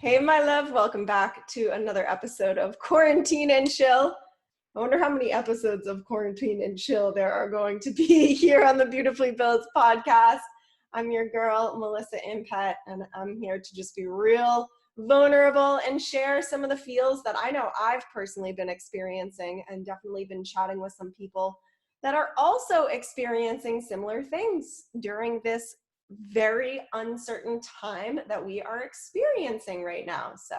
Hey, my love, welcome back to another episode of Quarantine and Chill. I wonder how many episodes of Quarantine and Chill there are going to be here on the Beautifully Built podcast. I'm your girl, Melissa Impet, and I'm here to just be real, vulnerable, and share some of the feels that I know I've personally been experiencing, and definitely been chatting with some people that are also experiencing similar things during this very uncertain time that we are experiencing right now. So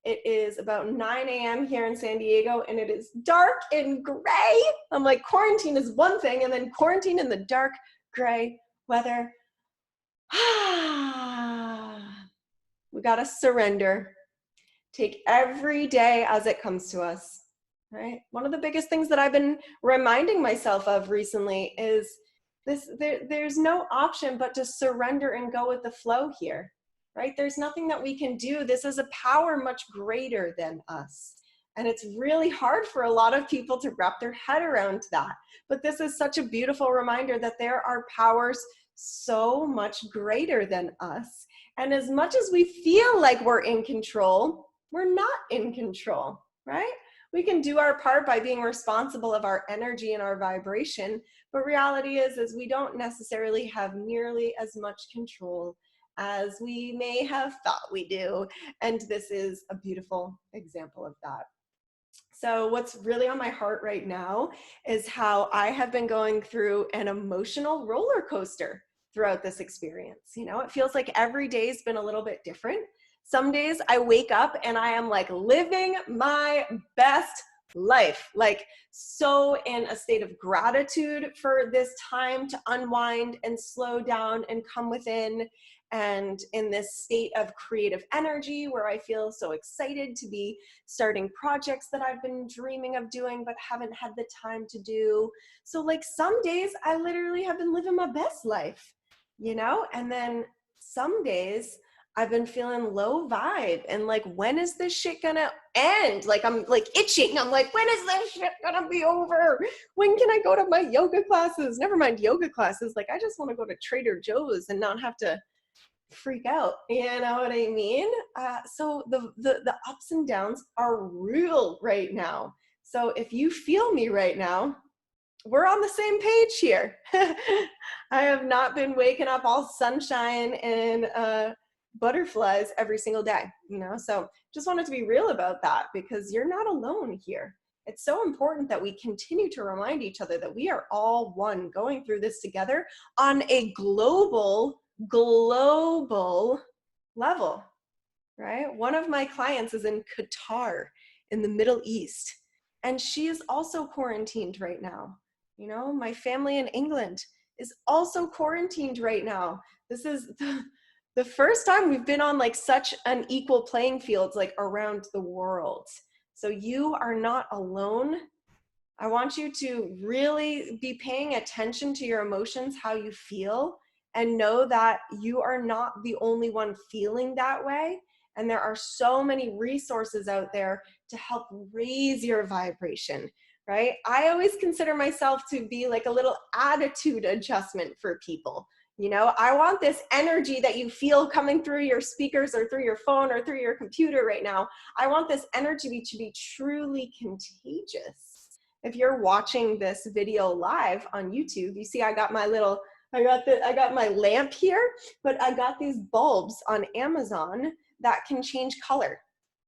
it is about 9 a.m. here in San Diego, and it is dark and gray. I'm like, quarantine is one thing, and then quarantine in the dark, gray weather. We gotta surrender. Take every day as it comes to us, right? One of the biggest things that I've been reminding myself of recently is there's no option but to surrender and go with the flow here, right? There's nothing that we can do. This is a power much greater than us. And it's really hard for a lot of people to wrap their head around that. But this is such a beautiful reminder that there are powers so much greater than us. And as much as we feel like we're in control, we're not in control, right? We can do our part by being responsible of our energy and our vibration, but reality is we don't necessarily have nearly as much control as we may have thought we do. And this is a beautiful example of that. So what's really on my heart right now is how I have been going through an emotional roller coaster throughout this experience. You know, it feels like every day's been a little bit different. Some days I wake up and I am like living my best life, like so in a state of gratitude for this time to unwind and slow down and come within, and in this state of creative energy where I feel so excited to be starting projects that I've been dreaming of doing but haven't had the time to do. So like some days I literally have been living my best life, you know? And then some days I've been feeling low vibe and like, when is this shit gonna end? Like, I'm like itching. I'm like, when is this shit gonna be over? When can I go to my yoga classes? Never mind yoga classes. Like, I just want to go to Trader Joe's and not have to freak out. You know what I mean? So the ups and downs are real right now. So if you feel me right now, we're on the same page here. I have not been waking up all sunshine and butterflies every single day, you know? So just wanted to be real about that, because you're not alone here. It's so important that we continue to remind each other that we are all one, going through this together on a global level, right? One of my clients is in Qatar in the Middle East, and she is also quarantined right now. You know, my family in England is also quarantined right now. This is the first time we've been on like such an equal playing field, like around the world. So you are not alone. I want you to really be paying attention to your emotions, how you feel, and know that you are not the only one feeling that way. And there are so many resources out there to help raise your vibration, right? I always consider myself to be like a little attitude adjustment for people. You know, I want this energy that you feel coming through your speakers or through your phone or through your computer right now. I want this energy to be truly contagious. If you're watching this video live on YouTube, you see I got my lamp here, but I got these bulbs on Amazon that can change color.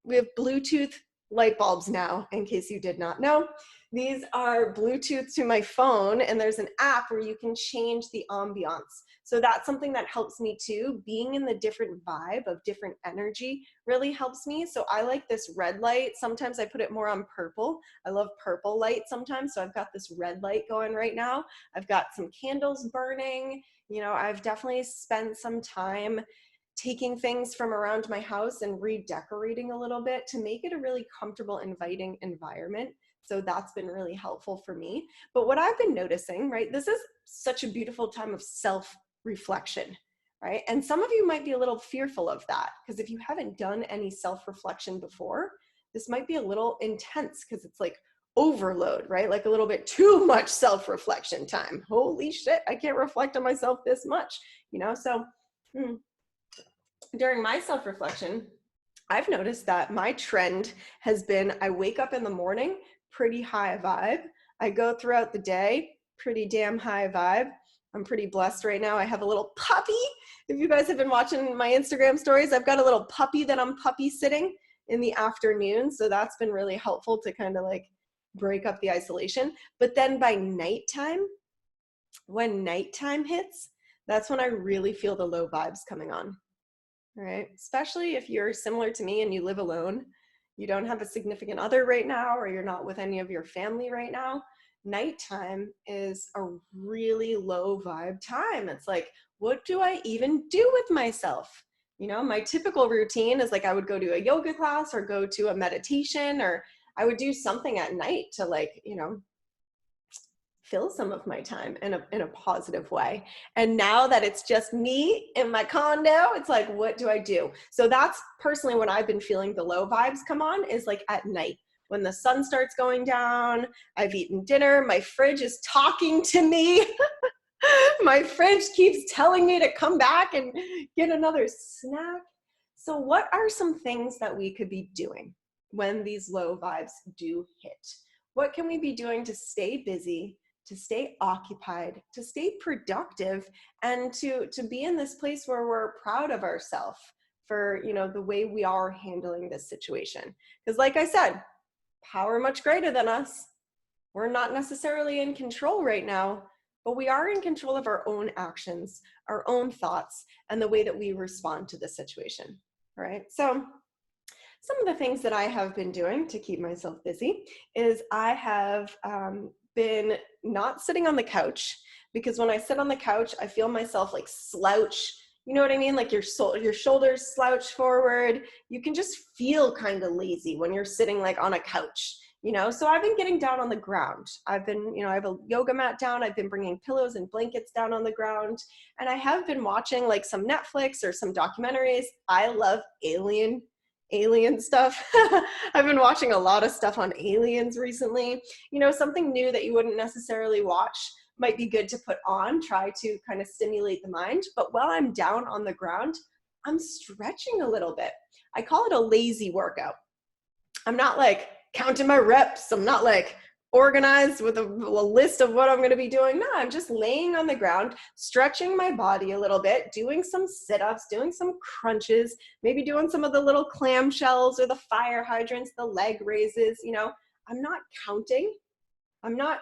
We have Bluetooth light bulbs now, in case you did not know. These are Bluetooth to my phone, and there's an app where you can change the ambiance. So that's something that helps me too. Being in the different vibe of different energy really helps me. So I like this red light. Sometimes I put it more on purple. I love purple light sometimes. So I've got this red light going right now. I've got some candles burning. You know, I've definitely spent some time taking things from around my house and redecorating a little bit to make it a really comfortable, inviting environment. So that's been really helpful for me. But what I've been noticing, right, this is such a beautiful time of self-reflection, right? And some of you might be a little fearful of that, because if you haven't done any self-reflection before, this might be a little intense because it's like overload, right? Like a little bit too much self-reflection time. Holy shit, I can't reflect on myself this much, you know? So during my self-reflection, I've noticed that my trend has been I wake up in the morning, pretty high vibe. I go throughout the day, pretty damn high vibe. I'm pretty blessed right now. I have a little puppy. If you guys have been watching my Instagram stories, I've got a little puppy that I'm puppy sitting in the afternoon. So that's been really helpful to kind of like break up the isolation. But then by nighttime, when nighttime hits, that's when I really feel the low vibes coming on. Right? Especially if you're similar to me and you live alone, you don't have a significant other right now, or you're not with any of your family right now. Nighttime is a really low vibe time. It's like, what do I even do with myself? You know, my typical routine is like I would go to a yoga class or go to a meditation, or I would do something at night to like, you know, fill some of my time in a positive way. And now that it's just me in my condo, it's like, what do I do? So that's personally when I've been feeling the low vibes come on, is like at night when the sun starts going down. I've eaten dinner, my fridge is talking to me. My fridge keeps telling me to come back and get another snack. So what are some things that we could be doing when these low vibes do hit? What can we be doing to stay busy, to stay occupied, to stay productive, and to be in this place where we're proud of ourselves for, you know, the way we are handling this situation? Because like I said, power much greater than us. We're not necessarily in control right now, but we are in control of our own actions, our own thoughts, and the way that we respond to the situation. All right. So some of the things that I have been doing to keep myself busy is I have been not sitting on the couch, because when I sit on the couch, I feel myself like slouch. You know what I mean? Like your shoulders slouch forward. You can just feel kind of lazy when you're sitting like on a couch, you know? So I've been getting down on the ground. I've been, you know, I have a yoga mat down. I've been bringing pillows and blankets down on the ground. And I have been watching like some Netflix or some documentaries. I love alien stuff. I've been watching a lot of stuff on aliens recently. You know, something new that you wouldn't necessarily watch might be good to put on, try to kind of stimulate the mind. But while I'm down on the ground, I'm stretching a little bit. I call it a lazy workout. I'm not like counting my reps. I'm not like organized with a list of what I'm going to be doing. No, I'm just laying on the ground, stretching my body a little bit, doing some sit-ups, doing some crunches, maybe doing some of the little clamshells or the fire hydrants, the leg raises. You know, I'm not counting. I'm not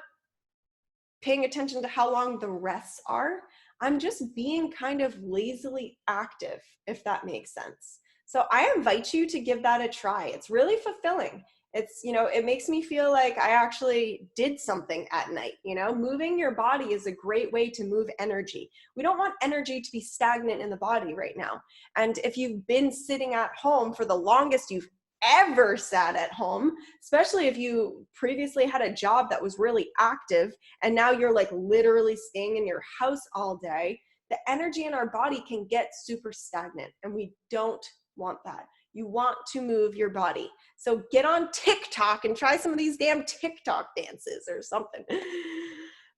paying attention to how long the rests are. I'm just being kind of lazily active, if that makes sense. So I invite you to give that a try. It's really fulfilling. It's, you know, it makes me feel like I actually did something at night. You know, moving your body is a great way to move energy. We don't want energy to be stagnant in the body right now. And if you've been sitting at home for the longest you've ever sat at home, especially if you previously had a job that was really active and now you're like literally staying in your house all day, the energy in our body can get super stagnant, and we don't want that. You want to move your body. So get on TikTok and try some of these damn TikTok dances or something.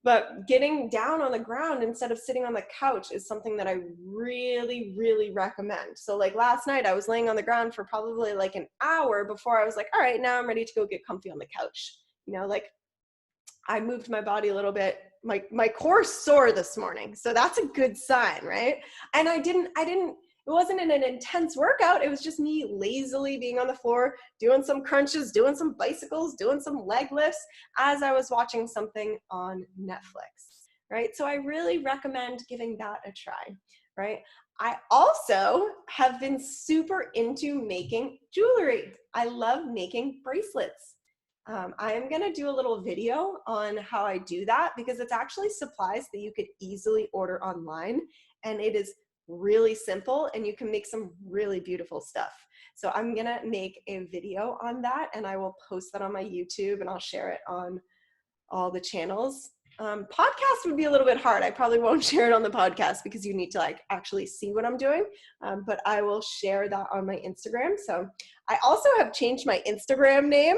But getting down on the ground instead of sitting on the couch is something that I really, really recommend. So like last night, I was laying on the ground for probably like an hour before I was like, all right, now I'm ready to go get comfy on the couch. You know, like I moved my body a little bit. My core's sore this morning. So that's a good sign, right? And it wasn't an intense workout. It was just me lazily being on the floor, doing some crunches, doing some bicycles, doing some leg lifts as I was watching something on Netflix, right? So I really recommend giving that a try, right? I also have been super into making jewelry. I love making bracelets. I am going to do a little video on how I do that, because it's actually supplies that you could easily order online, and it is really simple and you can make some really beautiful stuff. So I'm going to make a video on that, and I will post that on my YouTube, and I'll share it on all the channels. Podcast would be a little bit hard. I probably won't share it on the podcast because you need to like actually see what I'm doing. But I will share that on my Instagram. So I also have changed my Instagram name.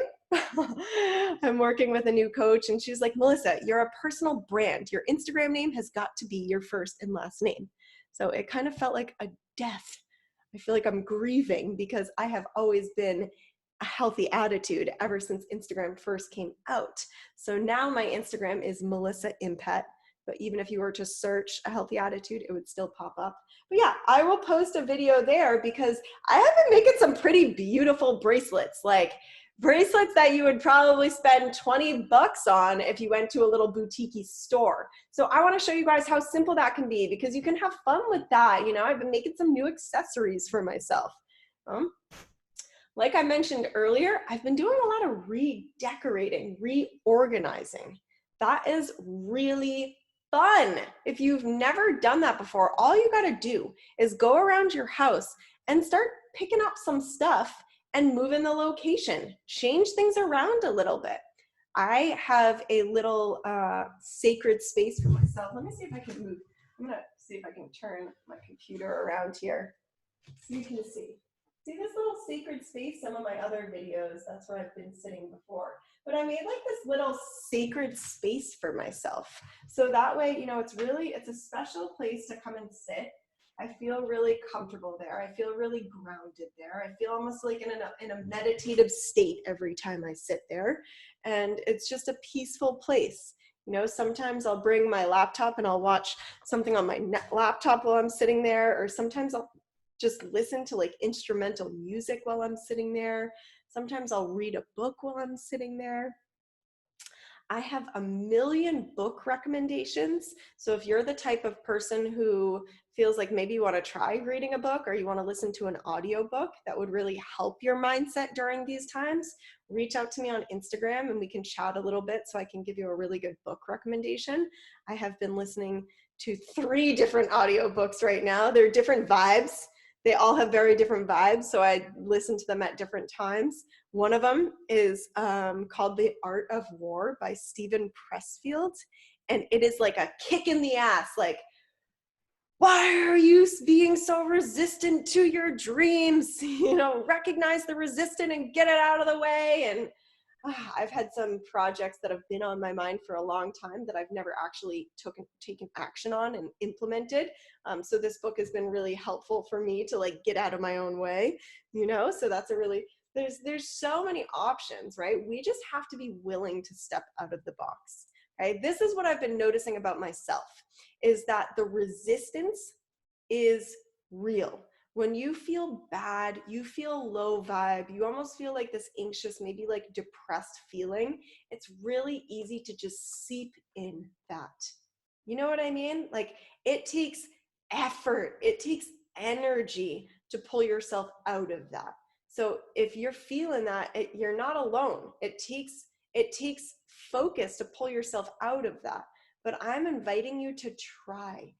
I'm working with a new coach, and she's like, Melissa, you're a personal brand. Your Instagram name has got to be your first and last name. So it kind of felt like a death I feel like I'm grieving because I have always been a healthy attitude ever since Instagram first came out. So now my Instagram is Melissa Impet. But even if you were to search a healthy attitude, it would still pop up. But yeah, I will post a video there because I have been making some pretty beautiful bracelets, like bracelets that you would probably spend 20 bucks on if you went to a little boutique store. So I want to show you guys how simple that can be, because you can have fun with that. You know, I've been making some new accessories for myself. Like I mentioned earlier, I've been doing a lot of redecorating, reorganizing. That is really fun. If you've never done that before, all you got to do is go around your house and start picking up some stuff and move in the location. Change things around a little bit. I have a little sacred space for myself. Let me see if I can move. I'm gonna see if I can turn my computer around here so you can see. See this little sacred space? Some of my other videos, that's where I've been sitting before. But I made like this little sacred space for myself. So that way, you know, it's a special place to come and sit. I feel really comfortable there. I feel really grounded there. I feel almost like in a meditative state every time I sit there. And it's just a peaceful place. You know, sometimes I'll bring my laptop and I'll watch something on my laptop while I'm sitting there, or sometimes I'll just listen to like instrumental music while I'm sitting there. Sometimes I'll read a book while I'm sitting there. I have a million book recommendations. So if you're the type of person who feels like maybe you want to try reading a book, or you want to listen to an audiobook that would really help your mindset during these times, reach out to me on Instagram and we can chat a little bit so I can give you a really good book recommendation. I have been listening to 3 different audiobooks right now. They're different vibes. They all have very different vibes, so I listen to them at different times. One of them is called The Art of War by Steven Pressfield, and it is like a kick in the ass, like, why are you being so resistant to your dreams? You know, recognize the resistance and get it out of the way. And I've had some projects that have been on my mind for a long time that I've never actually taken action on and implemented. So this book has been really helpful for me to like get out of my own way, you know? So that's a really, there's so many options, right? We just have to be willing to step out of the box. Okay? This is what I've been noticing about myself, is that the resistance is real. When you feel bad, you feel low vibe, you almost feel like this anxious, maybe like depressed feeling, it's really easy to just seep in that. You know what I mean? Like, it takes effort, it takes energy to pull yourself out of that. So if you're feeling that, you're not alone. It takes focus to pull yourself out of that. But I'm inviting you to try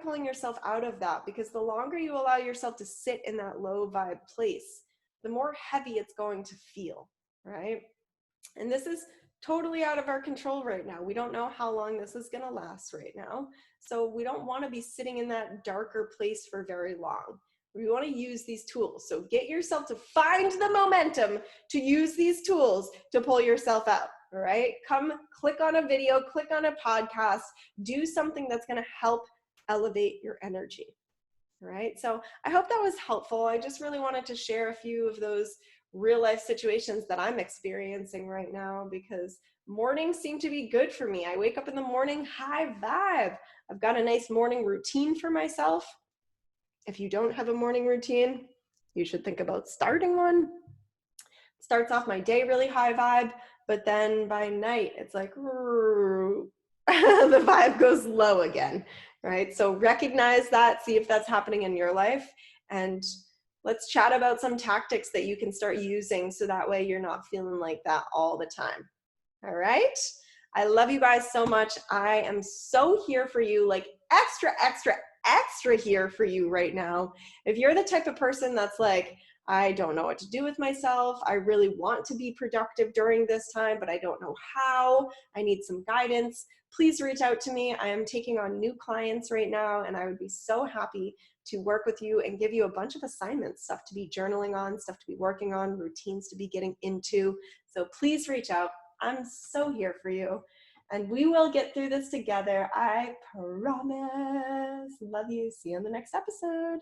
pulling yourself out of that, because the longer you allow yourself to sit in that low vibe place, the more heavy it's going to feel, right? And this is totally out of our control right now. We don't know how long this is going to last right now. So we don't want to be sitting in that darker place for very long. We want to use these tools. So get yourself to find the momentum to use these tools to pull yourself out. All right. Come click on a video, click on a podcast, do something that's going to help elevate your energy. All right. So I hope that was helpful. I just really wanted to share a few of those real life situations that I'm experiencing right now, because mornings seem to be good for me. I wake up in the morning, high vibe. I've got a nice morning routine for myself. If you don't have a morning routine, you should think about starting one. It starts off my day really high vibe, but then by night, it's like, the vibe goes low again, right? So recognize that, see if that's happening in your life, and let's chat about some tactics that you can start using so that way you're not feeling like that all the time. All right? I love you guys so much. I am so here for you, like extra here for you right now. If you're the type of person that's like, I don't know what to do with myself, I really want to be productive during this time, but I don't know how, I need some guidance, please reach out to me. I am taking on new clients right now, and I would be so happy to work with you and give you a bunch of assignments, stuff to be journaling on, stuff to be working on, routines to be getting into. So please reach out. I'm so here for you. And we will get through this together. I promise. Love you. See you on the next episode.